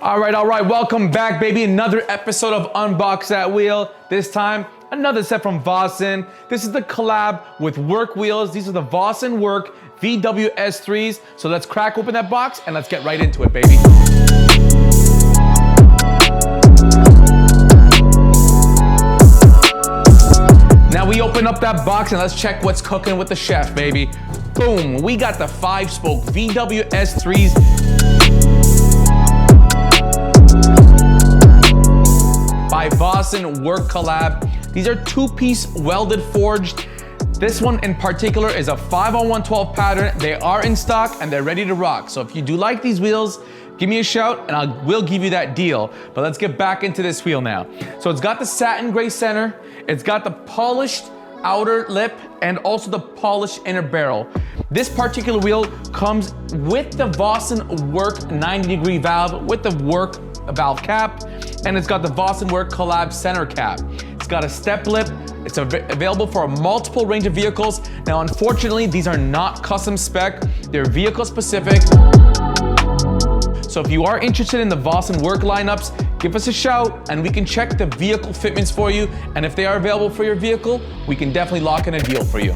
All right, welcome back, baby. Another episode of Unbox That Wheel. This time, another set from VOSSEN. This is the collab with Work wheels. These are the VOSSEN Work VWS-3s. So let's crack open that box and let's get right into it, baby. Now we open up that box and let's check what's cooking with the chef, baby. Boom, we got the 5-spoke VWS-3s by VOSSEN Work Collab. These are two-piece welded forged. This one in particular is a 5-on-112 pattern. They are in stock and they're ready to rock. So if you do like these wheels, give me a shout and I will give you that deal. But let's get back into this wheel now. So it's got the satin gray center. It's got the polished outer lip and also the polished inner barrel. This particular wheel comes with the VOSSEN Work 90-degree valve with the Work valve cap, and it's got the VOSSEN Work Collab center cap. It's got a step lip. It's available for a multiple range of vehicles. Now, unfortunately, these are not custom spec. They're vehicle specific. So if you are interested in the VOSSEN Work lineups, give us a shout and we can check the vehicle fitments for you. And if they are available for your vehicle, we can definitely lock in a deal for you.